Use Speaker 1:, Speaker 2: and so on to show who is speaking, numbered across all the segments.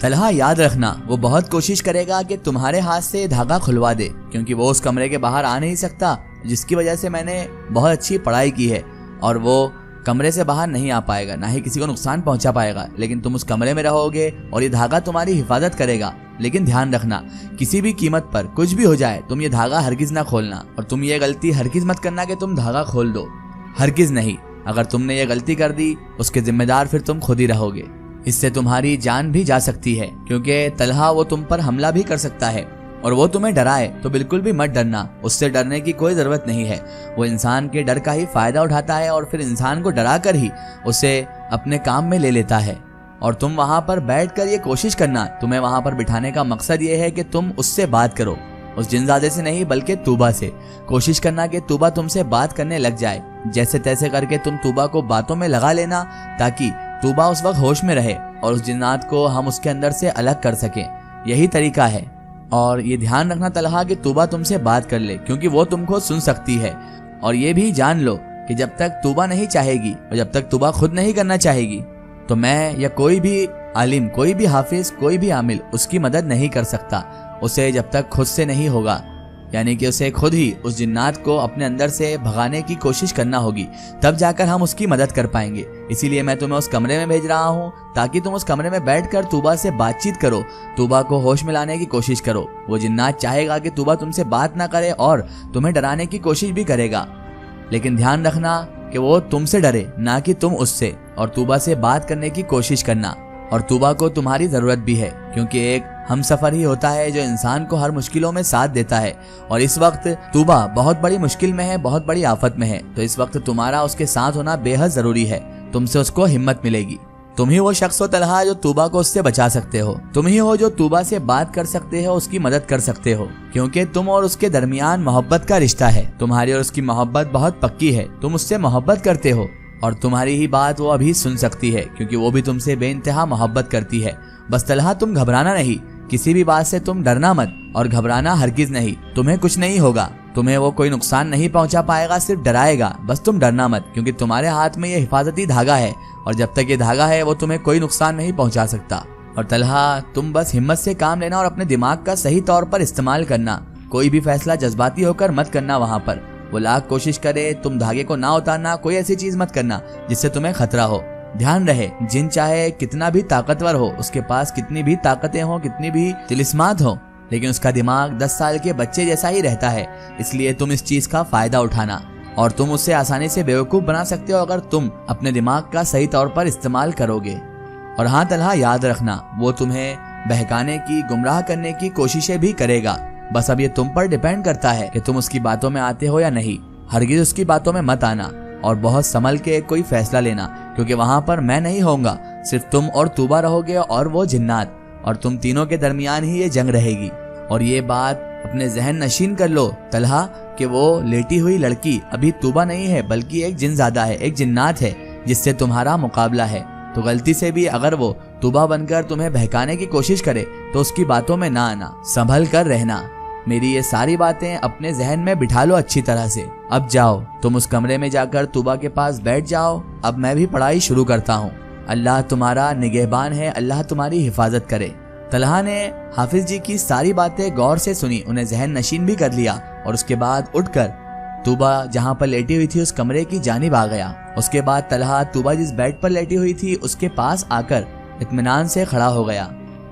Speaker 1: तलहा याद रखना, वो बहुत कोशिश करेगा कि तुम्हारे हाथ से धागा खुलवा दे, क्योंकि वो उस कमरे के बाहर आ नहीं सकता जिसकी वजह से मैंने बहुत अच्छी पढ़ाई की है, और वो कमरे से बाहर नहीं आ पाएगा, ना ही किसी को नुकसान पहुंचा पाएगा। लेकिन तुम उस कमरे में रहोगे और ये धागा तुम्हारी हिफाजत करेगा। लेकिन ध्यान रखना, किसी भी कीमत पर कुछ भी हो जाए तुम ये धागा हरगिज ना खोलना, और तुम ये गलती हरगिज मत करना कि तुम धागा खोल दो, हरगिज नहीं। अगर तुमने ये गलती कर दी उसके जिम्मेदार फिर तुम खुद ही रहोगे। इससे तुम्हारी जान भी जा सकती है, क्योंकि तलहा वो तुम पर हमला भी कर सकता है, और वो तुम्हें डराए तो बिल्कुल भी मत डरना, उससे डरने की कोई जरूरत नहीं है। वो इंसान के डर का ही फायदा उठाता है और फिर इंसान को डरा कर ही उसे अपने काम में ले लेता है। और तुम वहां पर बैठकर ये कोशिश करना, तुम्हें वहां पर बिठाने का मकसद ये है कि तुम उससे बात करो, उस जिनजादे से नहीं बल्कि तूबा से। कोशिश करना कि तूबा तुमसे बात करने लग जाए। जैसे तैसे करके तुम तूबा को बातों में लगा लेना, ताकि तूबा उस वक्त होश में रहे और उस जिन्नात को हम उसके अंदर से अलग कर सकें। यही तरीका है। और ये ध्यान रखना तलहा कि तूबा तुमसे बात कर ले, क्योंकि वो तुमको सुन सकती है। और ये भी जान लो कि जब तक तूबा नहीं चाहेगी और जब तक तूबा खुद नहीं करना चाहेगी, तो मैं या कोई भी आलिम, कोई भी हाफिज, कोई भी आमिल उसकी मदद नहीं कर सकता। उसे जब तक खुद से नहीं होगा, यानी कि उसे खुद ही उस जिन्नात को अपने अंदर से भगाने की कोशिश करना होगी, तब जाकर हम उसकी मदद कर पाएंगे। इसीलिए मैं तुम्हें उस कमरे में भेज रहा हूँ, ताकि तुम उस कमरे में बैठकर तूबा से बातचीत करो, तूबा को होश में लाने की कोशिश करो। वो जिन्नात चाहेगा कि तूबा तुमसे बात ना करे और तुम्हें डराने की कोशिश भी करेगा, लेकिन ध्यान रखना कि वो तुमसे डरे, ना कि तुम उससे। और तूबा से बात करने की कोशिश करना। और तूबा को तुम्हारी जरूरत भी है, क्योंकि एक हमसफर ही होता है जो इंसान को हर मुश्किलों में साथ देता है। और इस वक्त तूबा बहुत बड़ी मुश्किल में है, बहुत बड़ी आफत में है, तो इस वक्त तुम्हारा उसके साथ होना बेहद जरूरी है। तुमसे उसको हिम्मत मिलेगी। तुम ही वो शख्स हो तलहा जो तूबा को उससे बचा सकते हो। तुम ही हो जो तूबा से बात कर सकते हो, उसकी मदद कर सकते हो, क्योंकि तुम और उसके दरमियान मोहब्बत का रिश्ता है। तुम्हारी और उसकी मोहब्बत बहुत पक्की है। तुम उससे मोहब्बत करते हो और तुम्हारी ही बात वो अभी सुन सकती है, क्योंकि वो भी तुमसे बेइंतहा मोहब्बत करती है। बस तलहा तुम घबराना नहीं, किसी भी बात से तुम डरना मत और घबराना हरगिज नहीं। तुम्हें कुछ नहीं होगा, तुम्हें वो कोई नुकसान नहीं पहुंचा पाएगा, सिर्फ डराएगा। बस तुम डरना मत, क्योंकि तुम्हारे हाथ में ये हिफाजती धागा है, और जब तक ये धागा है वो तुम्हें कोई नुकसान नहीं पहुंचा सकता। और तलहा तुम बस हिम्मत से काम लेना और अपने दिमाग का सही तौर पर इस्तेमाल करना। कोई भी फैसला जज्बाती होकर मत करना। वहां पर वो लाख कोशिश करे तुम धागे को ना उतारना, कोई ऐसी चीज मत करना जिससे तुम्हें खतरा हो। ध्यान रहे, जिन चाहे कितना भी ताकतवर हो, उसके पास कितनी भी ताकतें हो, कितनी भी तिलिस्मात हो, लेकिन उसका दिमाग 10 साल के बच्चे जैसा ही रहता है। इसलिए तुम इस चीज का फायदा उठाना, और तुम उसे आसानी से बेवकूफ बना सकते हो अगर तुम अपने दिमाग का सही तौर पर इस्तेमाल करोगे। और हाँ तलहा, याद रखना, वो तुम्हें बहकाने की, गुमराह करने की कोशिशें भी करेगा। बस अब ये तुम पर डिपेंड करता है कि तुम उसकी बातों में आते हो या नहीं। हरगिज उसकी बातों में मत आना और बहुत संभल के कोई फैसला लेना, क्योंकि वहां पर मैं नहीं होऊंगा, सिर्फ तुम और तूबा रहोगे और वो जिन्नात, और तुम तीनों के दरमियान ही ये जंग रहेगी। और ये बात अपने जहन नशीन कर लो तलहा कि वो लेटी हुई लड़की अभी तूबा नहीं है, बल्कि एक जिनजादा है, एक जिन्नात है जिससे तुम्हारा मुकाबला है। तो गलती से भी अगर वो तूबा बनकर तुम्हें बहकाने की कोशिश करे तो उसकी बातों में ना आना, संभल कर रहना। मेरी ये सारी बातें अपने जहन में बिठा लो अच्छी तरह से। अब जाओ, तुम उस कमरे में जाकर तूबा के पास बैठ जाओ। अब मैं भी पढ़ाई शुरू करता हूँ। अल्लाह तुम्हारा निगहबान है, अल्लाह तुम्हारी हिफाजत करे। तलहा ने हाफिज जी की सारी बातें गौर से सुनी, उन्हें जहन नशीन भी कर लिया, और उसके बाद उठकर तूबा जहाँ पर लेटी हुई थी उस कमरे की जानिब आ गया। उसके बाद तलहा तूबा जिस बेड पर लेटी हुई थी उसके पास आकर इत्मीनान से खड़ा हो गया,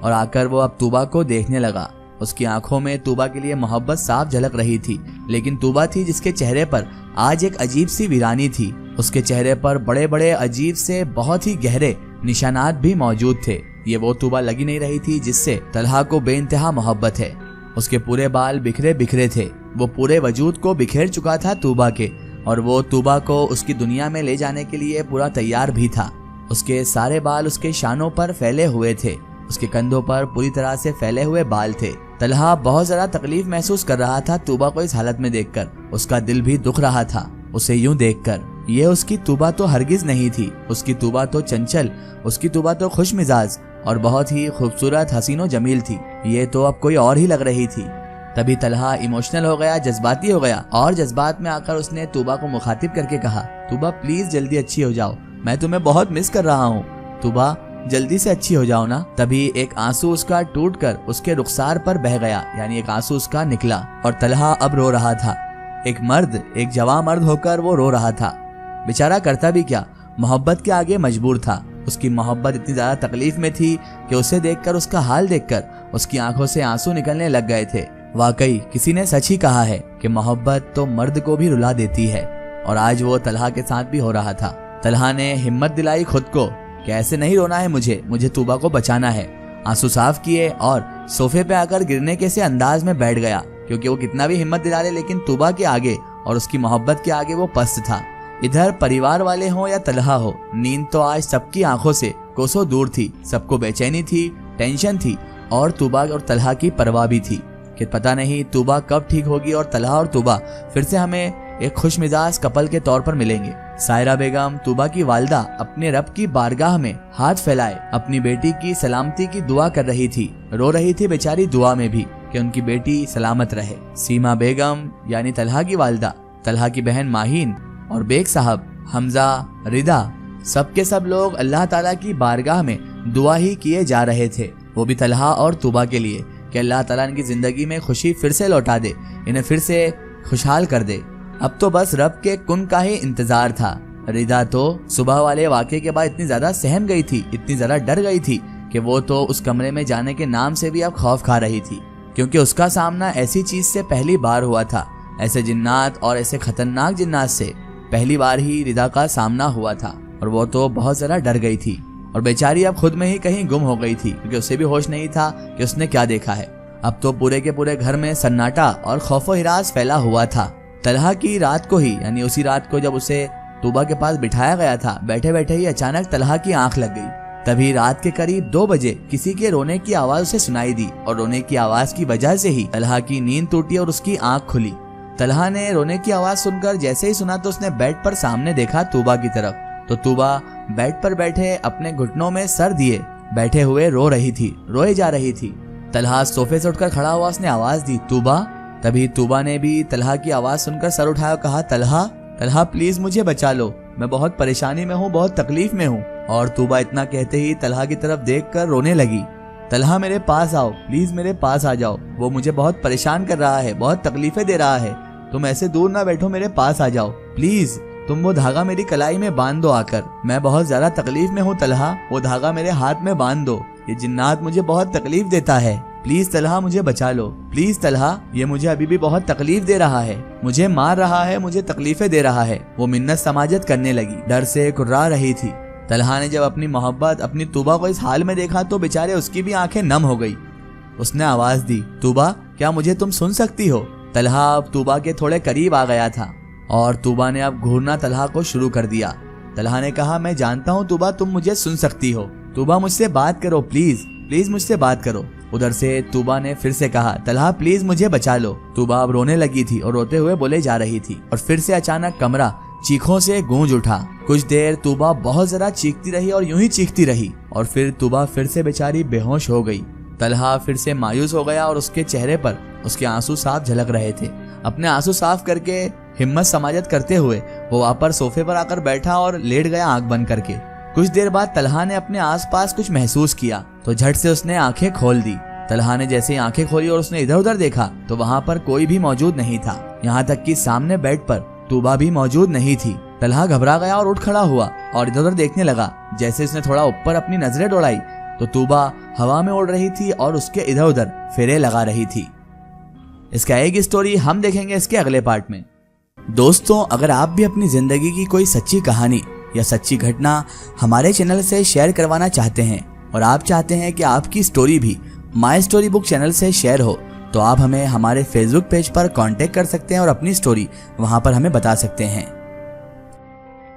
Speaker 1: और आकर वो अब तूबा को देखने लगा। उसकी आंखों में तूबा के लिए मोहब्बत साफ झलक रही थी, लेकिन तूबा थी जिसके चेहरे पर आज एक अजीब सी वीरानी थी। उसके चेहरे पर बड़े बड़े अजीब से बहुत ही गहरे निशानात भी मौजूद थे। ये वो तूबा लगी नहीं रही थी जिससे तलहा को बेइंतहा मोहब्बत है। उसके पूरे बाल बिखरे बिखरे थे, वो पूरे वजूद को बिखेर चुका था तूबा के, और वो तूबा को उसकी दुनिया में ले जाने के लिए पूरा तैयार भी था। उसके सारे बाल उसके शानों पर फैले हुए थे, उसके कंधों पर पूरी तरह से फैले हुए बाल थे। तलहा बहुत ज्यादा तकलीफ महसूस कर रहा था तूबा को इस हालत में देखकर। उसका दिल भी दुख रहा था उसे यूं देखकर। ये उसकी तूबा तो हरगिज नहीं थी, उसकी तूबा तो चंचल, उसकी तूबा तो खुश मिजाज और बहुत ही खूबसूरत हसीनो जमील थी। ये तो अब कोई और ही लग रही थी। तभी तलहा इमोशनल हो गया, जज्बाती हो गया, और जज्बात में आकर उसने तूबा को मुखातिब करके कहा, तूबा प्लीज जल्दी अच्छी हो जाओ, मैं तुम्हें बहुत मिस कर रहा हूँ। तूबा जल्दी से अच्छी हो जाओ ना। तभी एक आंसू उसका टूटकर उसके रुखसार पर बह गया, यानी एक आंसू उसका निकला और तलहा अब रो रहा था। एक जवान मर्द होकर वो रो रहा था। बेचारा करता भी क्या, मोहब्बत के आगे मजबूर था। उसकी मोहब्बत इतनी ज्यादा तकलीफ में थी कि उसे देखकर, उसका हाल देखकर उसकी आंखों से आंसू निकलने लग गए थे। वाकई किसी ने सच ही कहा है कि मोहब्बत तो मर्द को भी रुला देती है, और आज वो तलहा के साथ भी हो रहा था। तलहा ने हिम्मत दिलाई खुद को कि ऐसे नहीं रोना है, मुझे तूबा को बचाना है। आंसू साफ किए और सोफे पे आकर गिरने के से अंदाज में बैठ गया, क्योंकि वो कितना भी हिम्मत दिला ले लेकिन तूबा के आगे और उसकी मोहब्बत के आगे वो पस्त था। इधर परिवार वाले हो या तलहा हो, नींद तो आज सबकी आंखों से कोसों दूर थी। सबको बेचैनी थी, टेंशन थी, और तूबा और तलहा की परवाह भी थी कि पता नहीं तूबा कब ठीक होगी और तलहा और तूबा फिर से हमें एक खुश मिजाज कपल के तौर पर मिलेंगे। सायरा बेगम, तूबा की वालिदा, अपने रब की बारगाह में हाथ फैलाए अपनी बेटी की सलामती की दुआ कर रही थी। रो रही थी बेचारी दुआ में भी कि उनकी बेटी सलामत रहे। सीमा बेगम यानी तलहा की वालिदा, तलहा की बहन माहीन और बेग साहब, हमजा, रिदा, सब के सब लोग अल्लाह ताला की बारगाह में दुआ ही किए जा रहे थे, वो भी तलहा और तूबा के लिए, कि अल्लाह ताला इनकी जिंदगी में खुशी फिर से लौटा दे, इन्हें फिर से खुशहाल कर दे। अब तो बस रब के कुन का ही इंतजार था। रिदा तो सुबह वाले वाक़े के बाद इतनी ज्यादा सहम गई थी, इतनी ज्यादा डर गई थी कि वो तो उस कमरे में जाने के नाम से भी अब खौफ खा रही थी, क्योंकि उसका सामना ऐसी चीज से पहली बार हुआ था। ऐसे जिन्नात और ऐसे खतरनाक जिन्नात से पहली बार ही रिदा का सामना हुआ था, और वो तो बहुत ज्यादा डर गई थी और बेचारी अब खुद में ही कहीं गुम हो गई थी, क्योंकि उसे भी होश नहीं था कि उसने क्या देखा है। अब तो पूरे के पूरे घर में सन्नाटा और खौफो हिरास फैला हुआ था। तलहा की रात को ही, यानी उसी रात को जब उसे तूबा के पास बिठाया गया था, बैठे बैठे ही अचानक तलहा की आंख लग गई। तभी रात के करीब 2 बजे किसी के रोने की आवाज उसे सुनाई दी, और रोने की आवाज की वजह से ही तलहा की नींद टूटी और उसकी आंख खुली। तलहा ने रोने की आवाज सुनकर जैसे ही सुना तो उसने बेड पर सामने देखा तूबा की तरफ, तो तूबा बेड पर बैठे अपने घुटनों में सर दिए बैठे हुए रोए जा रही थी। तलहा सोफे से उठकर खड़ा हुआ, उसने आवाज दी, तूबा। तभी तूबा ने भी तलहा की आवाज सुनकर सर उठाया और कहा, तलहा प्लीज मुझे बचा लो, मैं बहुत परेशानी में हूँ, बहुत तकलीफ में हूँ। और तूबा इतना कहते ही तलहा की तरफ देखकर रोने लगी। तलहा मेरे पास आओ, प्लीज मेरे पास आ जाओ, वो मुझे बहुत परेशान कर रहा है, बहुत तकलीफें दे रहा है, तुम ऐसे दूर ना बैठो, मेरे पास आ जाओ प्लीज, तुम वो धागा मेरी कलाई में बांध दो आकर, मैं बहुत ज्यादा तकलीफ में हूँ तलहा, वो धागा मेरे हाथ में बांध दो, ये जिन्नात मुझे बहुत तकलीफ देता है, प्लीज तलहा मुझे बचा लो, प्लीज तलहा, ये मुझे अभी भी बहुत तकलीफ दे रहा है, मुझे मार रहा है, मुझे तकलीफें दे रहा है। वो मिन्नत समाजत करने लगी, डर से कुर्रा रही थी। तलहा ने जब अपनी मोहब्बत, अपनी तूबा को इस हाल में देखा तो बेचारे उसकी भी आंखें नम हो गई। उसने आवाज दी, तूबा क्या मुझे तुम सुन सकती हो? तलहा अब तूबा के थोड़े करीब आ गया था और तूबा ने अब घूरना तलहा को शुरू कर दिया। तलहा ने कहा, मैं जानता हूँ तूबा तुम मुझे सुन सकती हो, तूबा मुझसे बात करो, प्लीज प्लीज मुझसे बात करो। उधर से तूबा ने फिर से कहा, तलहा प्लीज मुझे बचा लो। तूबा अब रोने लगी थी और रोते हुए बोले जा रही थी, और फिर से अचानक कमरा चीखों से गूंज उठा। कुछ देर तूबा बहुत जरा चीखती रही और यूं ही चीखती रही, और फिर तूबा फिर से बेचारी बेहोश हो गई। तलहा फिर से मायूस हो गया और उसके चेहरे पर उसके आंसू साफ झलक रहे थे। अपने आंसू साफ करके हिम्मत समाजत करते हुए वो वापस सोफे पर आकर बैठा और लेट गया आंख बंद करके। कुछ देर बाद तलहा ने अपने आसपास कुछ महसूस किया तो झट से उसने आंखें खोल दी। तलहा ने जैसे ही आंखें खोली और उसने इधर उधर देखा तो वहाँ पर कोई भी मौजूद नहीं था, यहाँ तक कि सामने बेड पर तूबा भी मौजूद नहीं थी। तलहा घबरा गया और उठ खड़ा हुआ और इधर उधर देखने लगा। जैसे उसने थोड़ा ऊपर अपनी नजरें दौड़ाई तो तूबा हवा में उड़ रही थी और उसके इधर उधर फेरे लगा रही थी। इसका एक स्टोरी हम देखेंगे इसके अगले पार्ट में। दोस्तों, अगर आप भी अपनी जिंदगी की कोई सच्ची कहानी या सच्ची घटना हमारे चैनल से शेयर करवाना चाहते हैं और आप चाहते हैं कि आपकी स्टोरी भी माई स्टोरी बुक चैनल से शेयर हो, तो आप हमें हमारे फेसबुक पेज पर कांटेक्ट कर सकते हैं और अपनी स्टोरी वहां पर हमें बता सकते हैं।